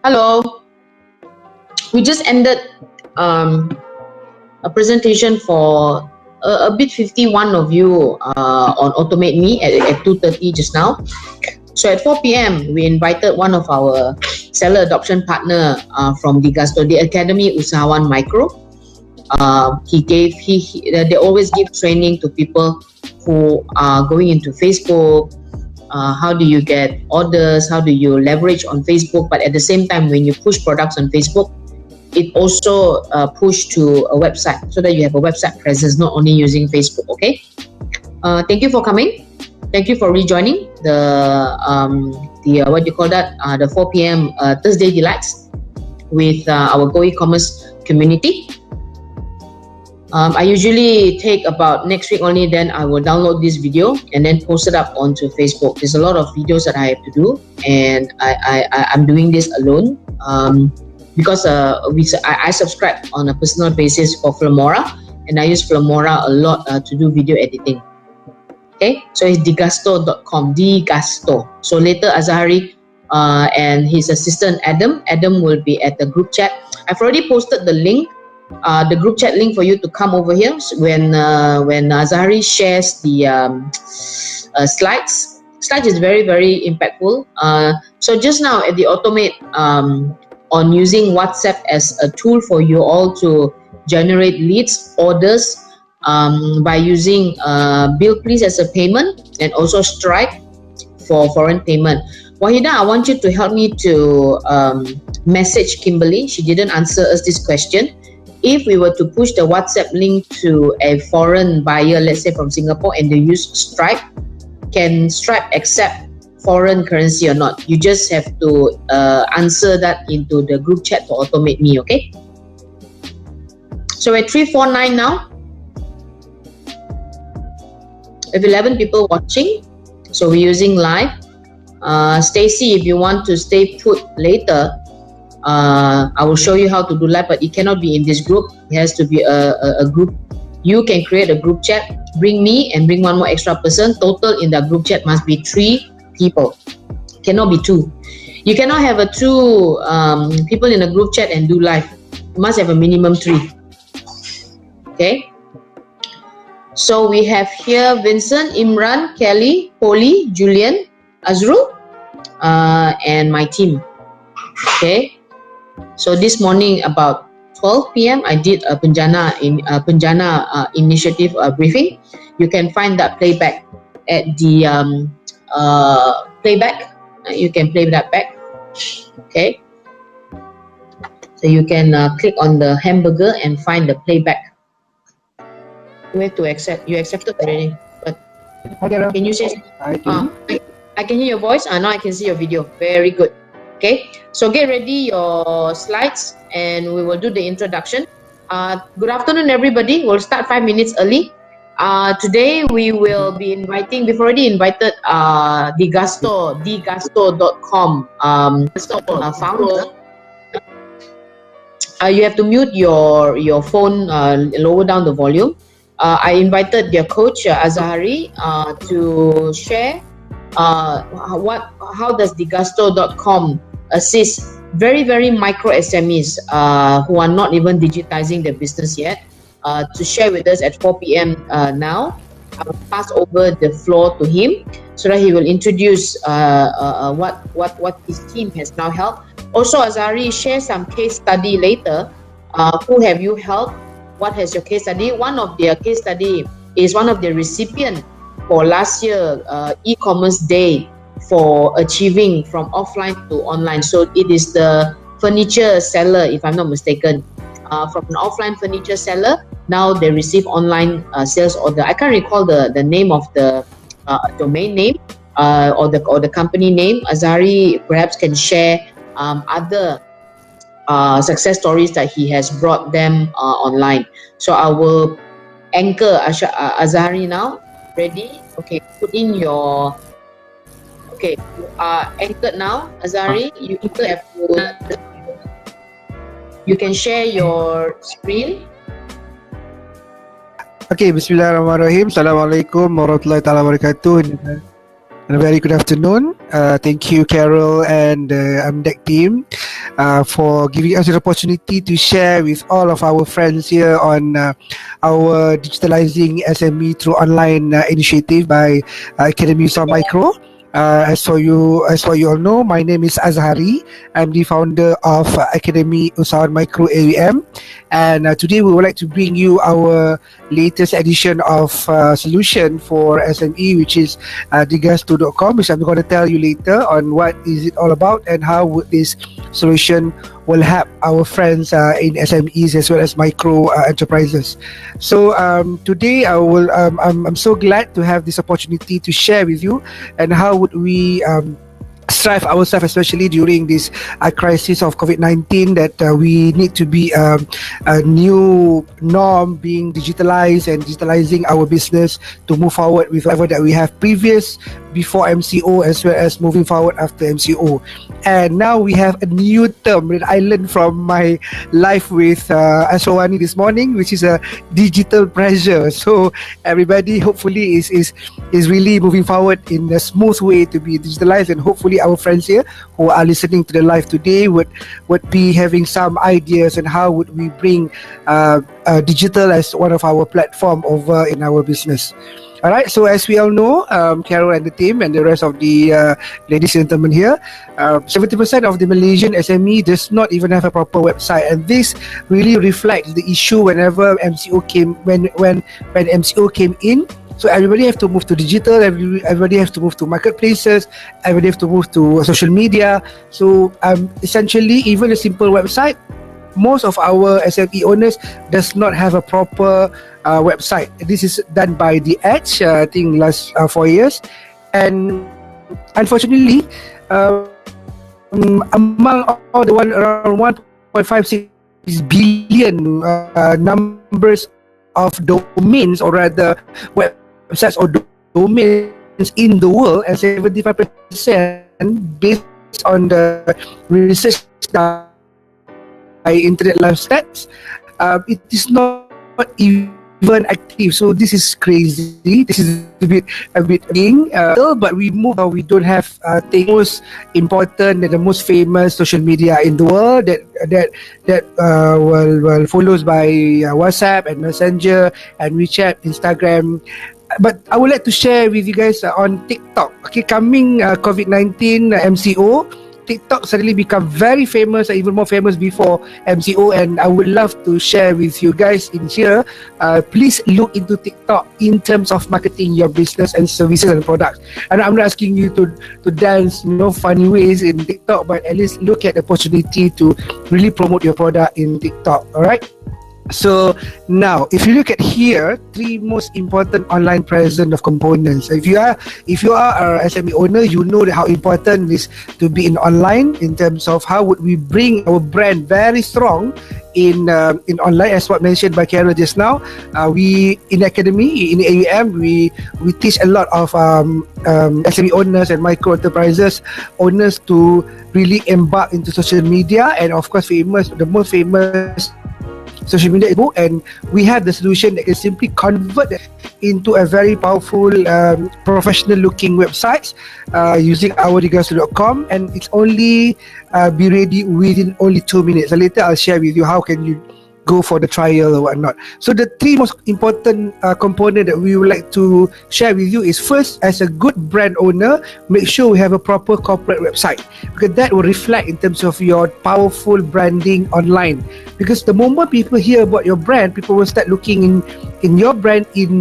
Hello. We just ended a presentation for a bit 51 of you on Automate Me at 2:30 just now. So at 4 p.m. we invited one of our seller adoption partner from Digastore, the Academy Usahawan Micro. They always give training to people who are going into Facebook. How do you get orders? How do you leverage on Facebook? But at the same time, when you push products on Facebook, it also push to a website so that you have a website presence, not only using Facebook. Okay. Thank you for coming. Thank you for rejoining the what do you call that? The 4 p.m. Thursday Delights with our Go E-commerce community. I usually take about next week only, then I will download this video and then post it up onto Facebook. There's a lot of videos that I have to do, and I'm doing this alone because I subscribe on a personal basis for Filmora, and I use Filmora a lot to do video editing. Okay, so it's digastore.com, Digastore. So later Azahari and his assistant Adam will be at the group chat. I've already posted the link. The group chat link for you to come over here when Azahari shares the slides. Slides is very, very impactful. So just now at the Automate on using WhatsApp as a tool for you all to generate leads, orders by using Bill Please as a payment, and also Stripe for foreign payment. Wahida, I want you to help me to message Kimberly. She didn't answer us this question. If we were to push the WhatsApp link to a foreign buyer, let's say from Singapore, and they use Stripe, can Stripe accept foreign currency or not? You just have to answer that into the group chat for Automate Me, okay? So we're 349 now. We have 11 people watching, so we're using live. Stacy, if you want to stay put later, I will show you how to do live, but it cannot be in this group. It has to be a group. You can create a group chat, bring me and bring one more extra person. Total in the group chat must be 3 people. Cannot be 2. You cannot have 2 people in a group chat and do live. You must have a minimum 3. Okay. So we have here Vincent, Imran, Kelly, Polly, Julian, Azrul, and my team. Okay. So this morning about 12 p.m. I did a Penjana initiative briefing. You can find that playback at the playback. You can play that back. Okay. So you can click on the hamburger and find the playback. You have to accept. You accepted already. But can you say? I can hear your voice. Now I can see your video. Very good. Okay, so get ready your slides and we will do the introduction. Good afternoon, everybody. We'll start 5 minutes early. Today we will be inviting, we've already invited Digastore.com founder. You have to mute your phone, lower down the volume. I invited their coach, Azahari, to share how does Digastore.com assist very, very micro SMEs who are not even digitizing their business yet, to share with us at 4 p.m. Now. I will pass over the floor to him so that he will introduce what his team has now helped. Also, Azahari, share some case study later. Who have you helped? What has your case study? One of their case study is one of the recipients for last year e-commerce day for achieving from offline to online. So it is the furniture seller, if I'm not mistaken, from an offline furniture seller. Now they receive online sales order. I can't recall the name of the domain name or the company name. Azahari perhaps can share other success stories that he has brought them online. So I will anchor Azahari now. Ready? Okay, put in your... Okay, you are anchored now, Azahari. You have to... You can share your screen. Okay, Bismillahirrahmanirrahim. Assalamualaikum warahmatullahi wabarakatuh. And a very good afternoon. Thank you, Carol and Amdec team, for giving us the opportunity to share with all of our friends here on our Digitalizing SME through online initiative by Academy Usaha Micro. As for you all know, my name is Azhari. I'm the founder of Academy Usaha Micro AUM, and today we would like to bring you our latest edition of solution for SME, which is Digitizing.com, which I'm going to tell you later on what is it all about and how would this solution will help our friends in SMEs as well as micro enterprises. So today I'm so glad to have this opportunity to share with you and how would we strive ourselves, especially during this crisis of COVID-19, that we need to be a new norm, being digitalized and digitalizing our business to move forward with whatever that we have previous before MCO as well as moving forward after MCO. And now we have a new term that I learned from my life with Aswani this morning, which is a digital pressure. So everybody hopefully is really moving forward in a smooth way to be digitalized, and hopefully our friends here who are listening to the live today would be having some ideas on how would we bring digital as one of our platform over in our business. All right, so as we all know, Carol and the team and the rest of the ladies and gentlemen here, 70% of the Malaysian SME does not even have a proper website, and this really reflects the issue whenever MCO came when MCO came in. So everybody have to move to digital, everybody have to move to marketplaces, everybody have to move to social media. So essentially, even a simple website, most of our SME owners does not have a proper website. This is done by the Edge, I think last 4 years, and unfortunately, among all the around 1.56 billion numbers of domains, or rather websites or domains in the world, and 75% based on the research by Internet Life Stats, it is not even active. So this is crazy. This is a bit being, but we don't have the most important and the most famous social media in the world that well follows by WhatsApp and Messenger and WeChat, Instagram. But I would like to share with you guys on TikTok. Okay, coming COVID-19 MCO, TikTok suddenly become very famous, even more famous before MCO, and I would love to share with you guys in here. Please look into TikTok in terms of marketing your business and services and products. And I'm not asking you to dance, funny ways in TikTok, but at least look at the opportunity to really promote your product in TikTok. All right. So now, if you look at here, 3 most important online presence of components. If you are a SME owner, you know how important it is to be in online in terms of how would we bring our brand very strong in online, as what mentioned by Carol just now. We in Academy, in AUM, we teach a lot of SME owners and micro enterprises owners to really embark into social media, and of course the most famous social media is book, and we have the solution that can simply convert that into a very powerful professional looking websites using our Digitizing.com, and it's only be ready within only 2 minutes. So later I'll share with you how can you go for the trial or whatnot. So the 3 most important component that we would like to share with you is, first, as a good brand owner, make sure we have a proper corporate website, because that will reflect in terms of your powerful branding online. Because the moment people hear about your brand, people will start looking in your brand in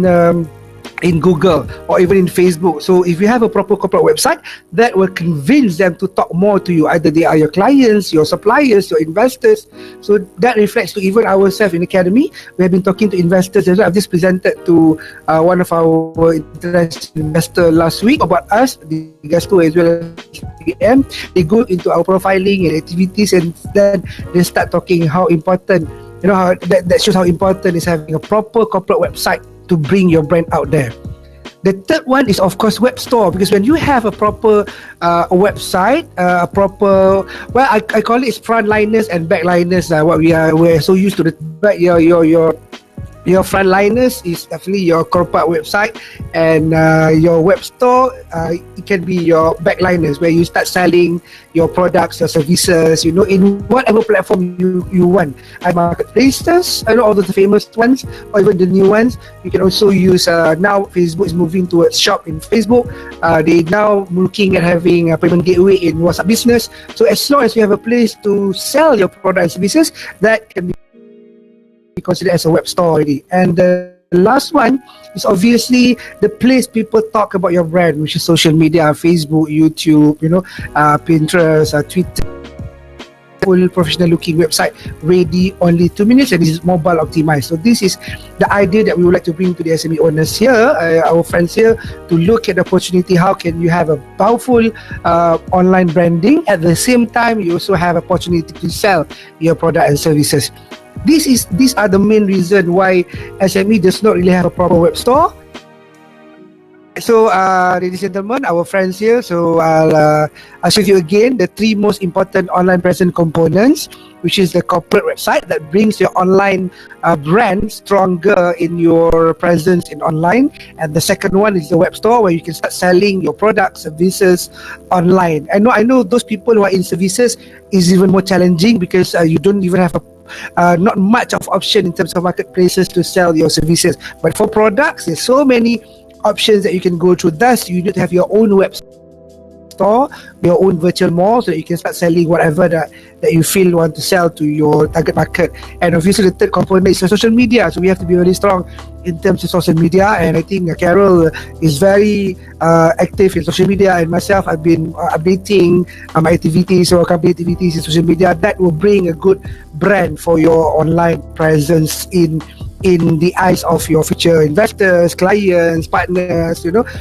Google or even in Facebook. So if you have a proper corporate website, that will convince them to talk more to you. Either they are your clients, your suppliers, your investors. So that reflects to even ourselves in Academy. We have been talking to investors as well. I've just presented to one of our international investors last week about us, the Gusto as well as PM. They go into our profiling and activities, and then they start talking how important, how that shows how important is having a proper corporate website to bring your brand out there. The third one is, of course, WEBSTORE, because when you have a proper website, a proper, well, I call it frontliners and backliners. We're so used to the back, your Your frontliners is definitely your corporate website, and your web store, it can be your backliners where you start selling your products, your services, in whatever platform you want. Marketplaces, I know all the famous ones, or even the new ones. You can also use, now Facebook is moving towards shop in Facebook. They now looking at having a payment gateway in WhatsApp Business. So as long as you have a place to sell your products and services, that can be considered as a web store already. And the last one is obviously the place people talk about your brand, which is social media, Facebook, YouTube, Pinterest, Twitter. Full professional looking website, ready only 2 minutes, and this is mobile optimized. So this is the idea that we would like to bring to the SME owners here, our friends here, to look at the opportunity. How can you have a powerful online branding, at the same time you also have opportunity to sell your product and services. These are the main reason why SME does not really have a proper web store. So, ladies and gentlemen, our friends here. So, I'll show you again the 3 most important online presence components, which is the corporate website that brings your online brand stronger in your presence in online, and the second one is the web store where you can start selling your products, services online. I know those people who are in services is even more challenging because you don't even have not much of option in terms of marketplaces to sell your services. But for products, there's so many options that you can go through. Thus, you need to have your own web store, your own virtual mall, so that you can start selling whatever that you feel you want to sell to your target market. And obviously, the third component is social media. So we have to be very strong in terms of social media. And I think Carol is very active in social media, and myself, I've been updating my activities or company activities in social media. That will bring a good brand for your online presence in the eyes of your future investors, clients, partners.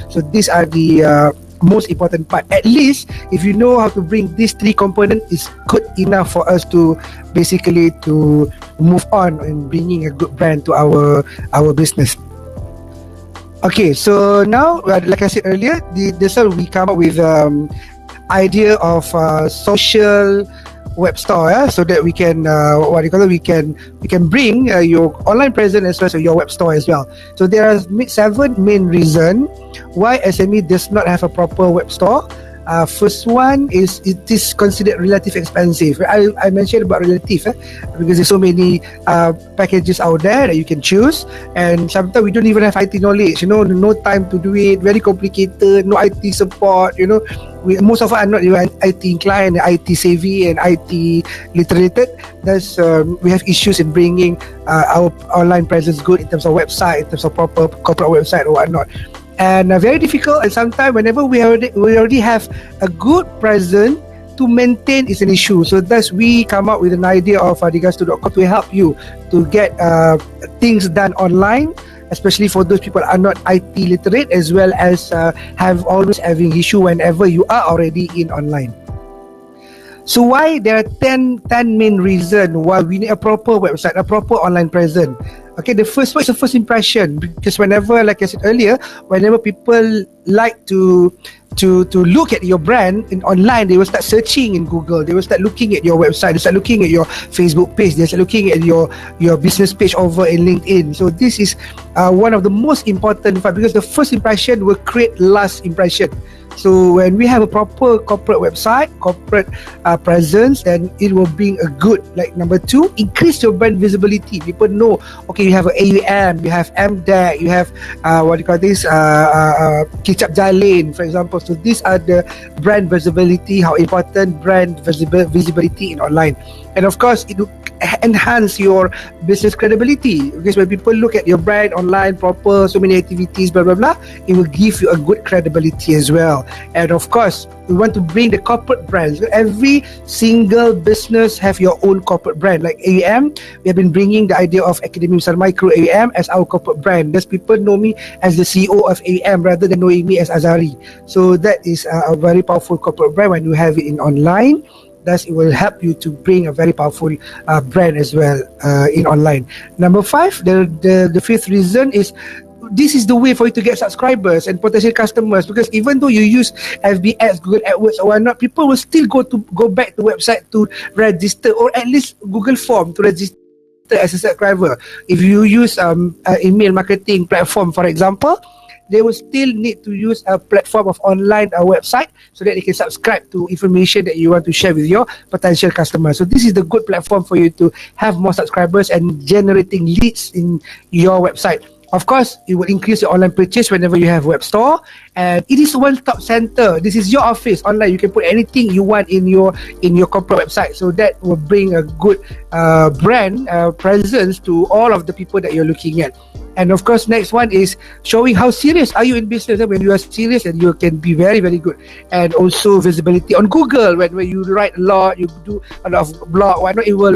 So these are the most important part. At least if you know how to bring these 3 components, is good enough for us to basically to move on in bringing a good brand to our business. Okay, so now, like I said earlier, this is we come up with idea of social web store, so that we can we can bring your online presence as well as your web store as well. So there are 7 main reasons why SME does not have a proper web store. First one is it is considered relatively expensive. I mentioned about relative because there's so many packages out there that you can choose, and sometimes we don't even have IT knowledge. No time to do it. Very complicated. No IT support. Most of us are not even IT inclined, IT savvy, and IT literated. Thus, we have issues in bringing our online presence good in terms of website, in terms of proper corporate website or whatnot. And very difficult, and sometimes whenever we already have a good presence, to maintain is an issue. So thus we come up with an idea of Digitizing.com to help you to get things done online, especially for those people are not IT literate, as well as have always having issue whenever you are already in online. So why there are 10 main reasons why we need a proper website, a proper online presence. Okay, the first one is the first impression, because whenever, like I said earlier, whenever people like to look at your brand in online, they will start searching in Google, they will start looking at your website, they start looking at your Facebook page, they start looking at your business page over in LinkedIn. So this is one of the most important part, because the first impression will create last impression. So when we have a proper corporate website, corporate presence, then it will bring a good, like number 2, increase your brand visibility. People know, okay, you have an AUM, you have MDAC, you have Kicap Jalin, for example. So these are the brand visibility, how important brand visibility in online. And of course, it will enhance your business credibility, because when people look at your brand online, proper, so many activities, blah blah blah, it will give you a good credibility as well. And of course, we want to bring the corporate brands. Every single business have your own corporate brand. Like AUM, we have been bringing the idea of Academy Besar Micro AUM as our corporate brand. Thus people know me as the CEO of AUM rather than knowing me as Azari. So that is a very powerful corporate brand when you have it in online. Thus, it will help you to bring a very powerful brand as well in online. Number 5, the fifth reason is this is the way for you to get subscribers and potential customers, because even though you use FB ads, Google AdWords or whatnot, people will still go back to website to register, or at least Google form to register register as a subscriber. If you use email marketing platform, for example, they will still need to use a platform of online website so that they can subscribe to information that you want to share with your potential customers. So this is the good platform for you to have more subscribers and generating leads in your website. Of course, it will increase your online purchase whenever you have WEBSTORE, and it is one-stop center. This is your office online. You can put anything you want in your corporate website. So that will bring a good brand presence to all of the people that you're looking at. And of course, next one is showing how serious are you in business. When you are serious, and you can be very, very good. And also visibility on Google. When you write a lot, you do a lot of blog, why not? It will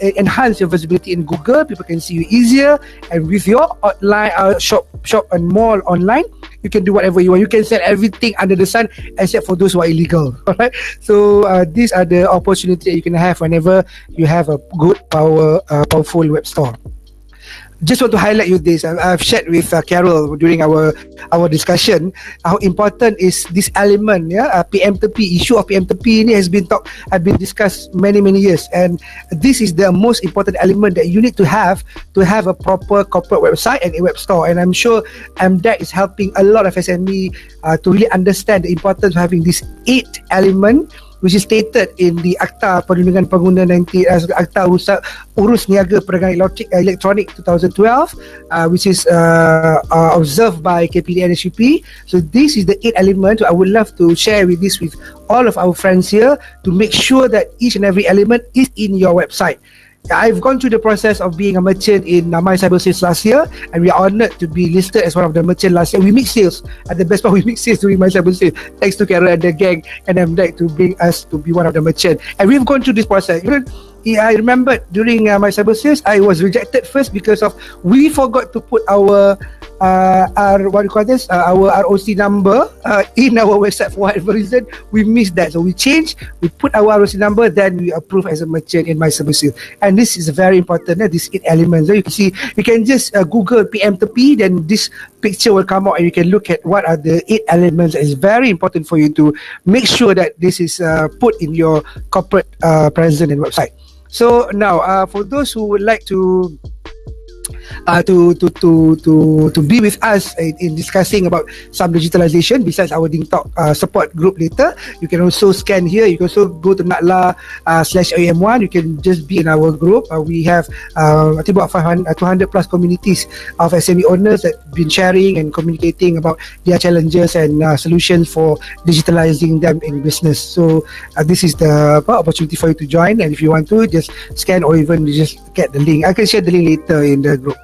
enhance your visibility in Google. People can see you easier. And with your online shop and mall online, you can do whatever you want. You can sell everything under the sun except for those who are illegal. Alright. So these are the opportunities that you can have whenever you have a good, powerful web store. Just want to highlight you this. I've shared with Carol during our discussion how important is this element. PMTP, issue of PMTP has been discussed many years, and this is the most important element that you need to have a proper corporate website and a web store. And I'm sure MDEC is helping a lot of SME to really understand the importance of having this 8 element, which is stated in the Akta Perlindungan Pengguna Akta Urus Niaga Perdagangan Elektronik 2012, which is observed by KPD and SUP. So this is the 8 elements. I would love to share with all of our friends here to make sure that each and every element is in your website. I've gone through the process of being a merchant in My Cyber Sales last year, and we are honored to be listed as one of the merchants last year. We make sales. At the best part, we make sales during My Cyber Sales. Thanks to Carol and the gang and MDEC to bring us to be one of the merchants. And we've gone through this process. I remember during My Cyber Sales, I was rejected first because of we forgot to put our our ROC number in our website. For whatever reason, we missed that. So we changed, we put our ROC number, then we approve as a merchant in My Cyber Sales. And this is very important, these 8 elements. So you can see, you can just Google PMTP, then this picture will come out and you can look at what are the 8 elements. It's very important for you to make sure that this is put in your corporate presence and website. So now, for those who would like to be with us in discussing about some digitalization besides our DingTalk support group later, you can also scan here. You can also go to natla/am1. You can just be in our group. We have I think about 200 plus communities of SME owners that have been sharing and communicating about their challenges and solutions for digitalizing them in business. So this is the opportunity for you to join, and if you want to, just scan or even just get the link. I can share the link later in the group.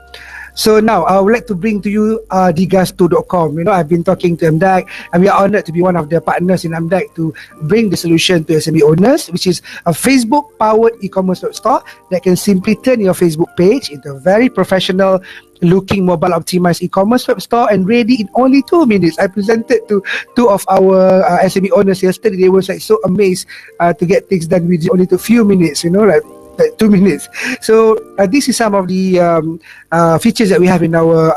So now I would like to bring to you digasto.com. I've been talking to MDEC, and we are honored to be one of the partners in MDEC to bring the solution to SME owners, which is a Facebook-powered e-commerce web store that can simply turn your Facebook page into a very professional looking mobile optimized e-commerce web store and ready in only 2 minutes. I presented to 2 of our SME owners yesterday. They were so amazed to get things done within only a few minutes, like 2 minutes. So this is some of the features that we have in our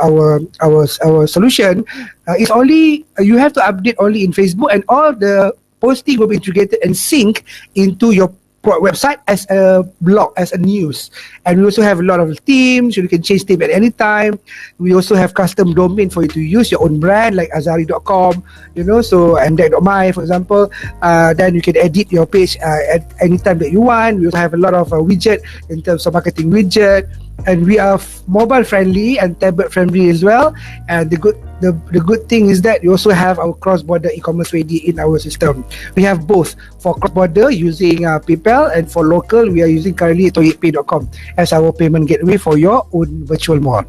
solution. It's only you have to update only in Facebook, and all the posting will be integrated and sync into your website as a blog, as a news. And we also have a lot of themes. You can change theme at any time. We also have custom domain for you to use your own brand, like azari.com, so mdec.my, for example. Then you can edit your page at any time that you want. We also have a lot of widget in terms of marketing widget, and we are mobile friendly and tablet friendly as well. And the good thing is that we also have our cross-border e-commerce ready in our system. We have both for cross-border using PayPal, and for local we are using currently toyekpay.com as our payment gateway for your own virtual mall.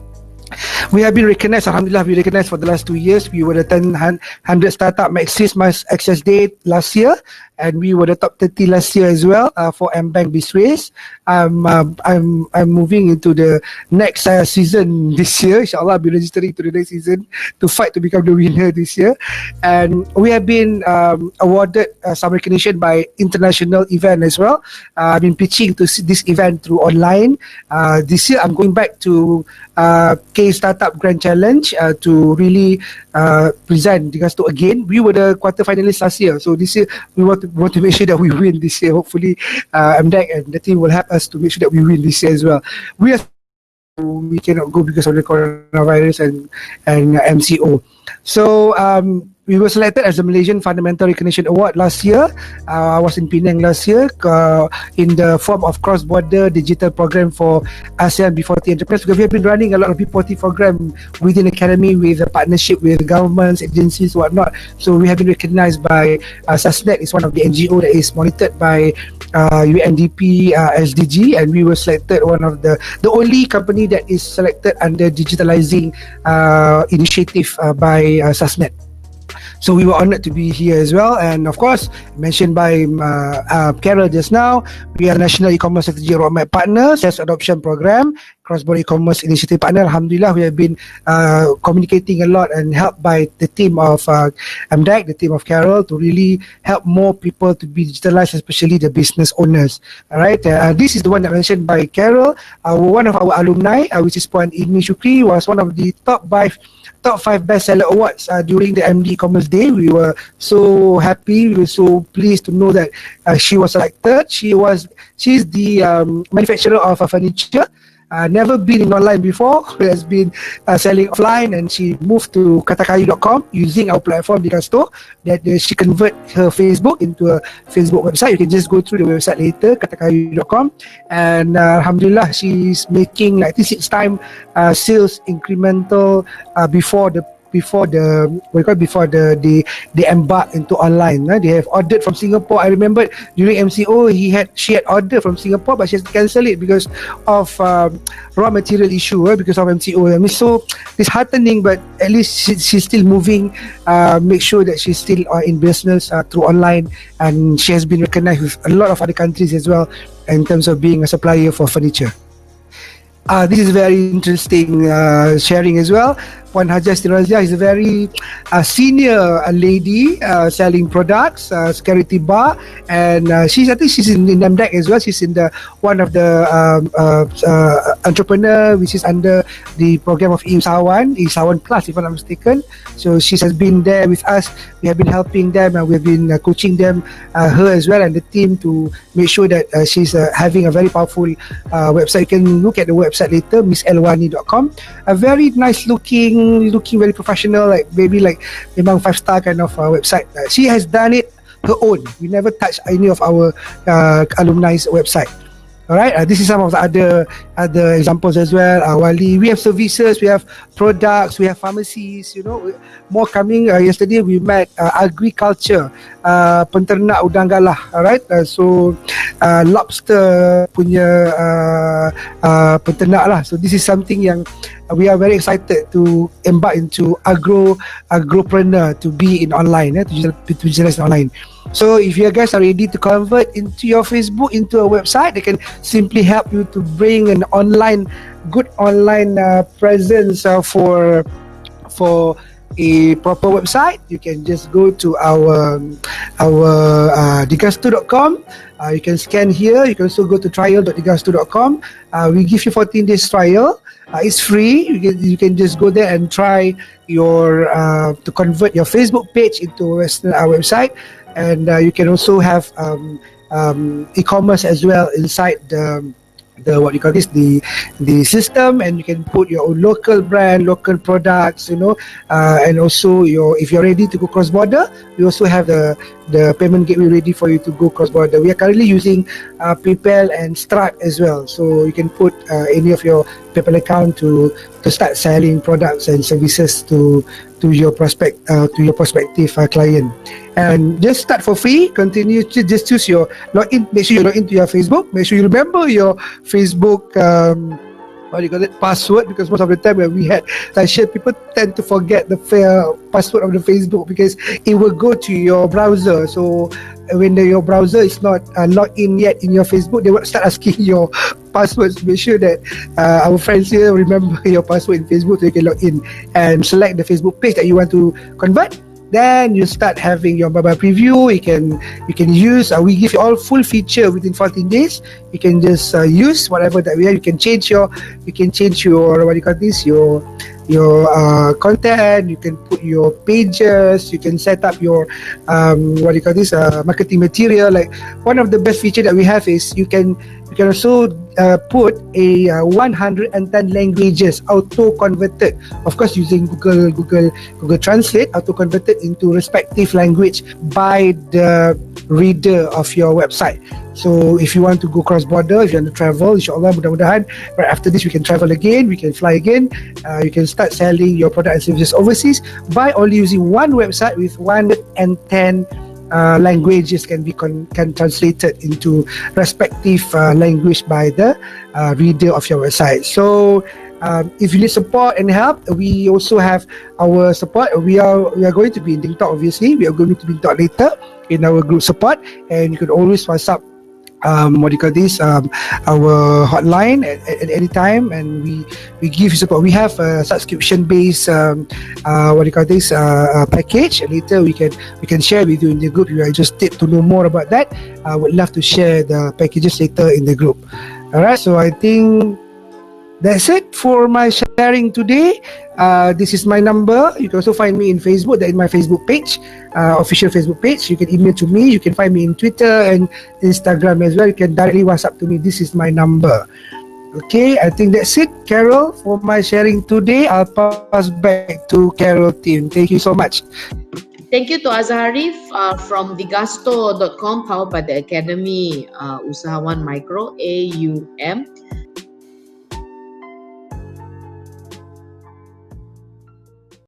We have been recognized, Alhamdulillah, we recognized for the last 2 years. We were the 100 Startup Maxis Mass Access Day last year, and we were the top 30 last year as well for mBank Biz Race. I'm moving into the next season this year. Inshallah, I'll be registering to the next season to fight to become the winner this year. And we have been awarded some recognition by international event as well. I've been pitching to this event through online. This year, I'm going back to K-Startup Startup Grand Challenge to really present Digasto again. We were the quarter finalists last year, so this year we want to make sure that we win this year. Hopefully, MDEC and the team will help us to make sure that we win this year as well. We cannot go because of the coronavirus and MCO. So we were selected as the Malaysian Fundamental Recognition Award last year. I was in Penang last year in the form of cross-border digital program for ASEAN B40 entrepreneurs, because we have been running a lot of B40 program within academy with a partnership with governments, agencies, whatnot. So we have been recognized by SASNET. Is one of the NGO that is monitored by UNDP SDG, and we were selected one of the only company that is selected under digitalizing initiative by SASNET. So we were honored to be here as well. And of course, mentioned by Carol just now, we are National E-Commerce Strategy Roadmap Partner, Sales Adoption Program, Cross-Border E-Commerce Initiative Partner. Alhamdulillah, we have been communicating a lot and helped by the team of MDEC, the team of Carol, to really help more people to be digitalized, especially the business owners. All right, this is the one that mentioned by Carol. One of our alumni, which is Puan Ilmi Shukri, was one of the top 5 bestseller awards during the MD E-Commerce Day. We were so happy, we were so pleased to know that she was selected. She's the manufacturer of furniture. Never been in online before, has been selling offline, and she moved to katakayu.com using our platform Digasto, that she convert her Facebook into a Facebook website. You can just go through the website later, katakayu.com, and Alhamdulillah, she's making like 6 time sales incremental before they embark into online. They have ordered from Singapore. I remember during MCO she had ordered from Singapore, but she has to cancel it because of raw material issue, because of MCO. I mean, so disheartening, but at least she's still moving. Make sure that she's still in business through online, and she has been recognized with a lot of other countries as well in terms of being a supplier for furniture. This is very interesting sharing as well. Puan Hajah Stirazia is a very senior lady selling products, security bar, and I think she's in MDEC as well. She's in one of the entrepreneur which is under the program of Isawan Plus, if I'm not mistaken. So she has been there with us. We have been helping them, and we have been coaching them, her as well, and the team, to make sure that she's having a very powerful website. You can look at the website later, misselwani.com. A very nice looking very professional, like maybe like memang 5-star kind of website. She has done it her own. We never touch any of our alumni's website. All right, this is some of the other examples as well. Wali, we have services, we have products, we have pharmacies, more coming. Yesterday we met agriculture, penternak udang galah. All right, so lobster punya penternak lah. So this is something yang we are very excited to embark into agropreneur, to be in online, to digitalize online. So if you guys are ready to convert into your Facebook into a website, they can simply help you to bring an good online presence for a proper website. You can just go to our digasto.com. You can scan here. You can also go to trial.digasto.com. We give you 14 days trial. It's free. You can just go there and try to convert your Facebook page into a website, and you can also have e-commerce as well inside the system, and you can put your own local brand, local products, and also if you're ready to go cross border, we also have the payment gateway ready for you to go cross border. We are currently using PayPal and Stripe as well, so you can put any of your PayPal account to start selling products and services to your prospective client. And just start for free. Continue to just choose your login. Make sure you log into your Facebook. Make sure you remember your Facebook password, because most of the time when we had session, people tend to forget the password of the Facebook because it will go to your browser. So when your browser is not logged in yet in your Facebook, they will start asking your passwords. Make sure that our friends here remember your password in Facebook so you can log in and select the Facebook page that you want to convert. Then you start having your mobile preview. You can use. We give you all full feature within 14 days. You can just use whatever that we have. You can change your your content. You can put your pages. You can set up your what do you call this marketing material. Like one of the best feature that we have is you can also put a 110 languages auto converted. Of course, using Google Translate, auto converted into respective language by the reader of your website. So if you want to go cross border, if you want to travel, insyaAllah mudah-mudahan right after this we can travel again, we can fly again, you can start selling your product and services overseas by only using one website with 110 languages can be can translated into respective language by the reader of your website. So if you need support and help, we also have our support. We are going to be in TikTok. Obviously, we are going to be in TikTok later in our group support, and you can always WhatsApp what do you call this our hotline at any time, and we give you support. We have a subscription based what do you call this package, and later we can share with you in the group. If you are interested to know more about that, I would love to share the packages later in the group. All right, so I think that's it for my sharing today. This is my number. You can also find me in Facebook. That is my Facebook page, official Facebook page. You can email to me. You can find me in Twitter and Instagram as well. You can directly WhatsApp to me. This is my number. Okay, I think that's it, Carol, for my sharing today. I'll pass back to Carol team. Thank you so much. Thank you to Azharif from WEBSTORE.com, powered by the Academy Usahawan Micro, AUM.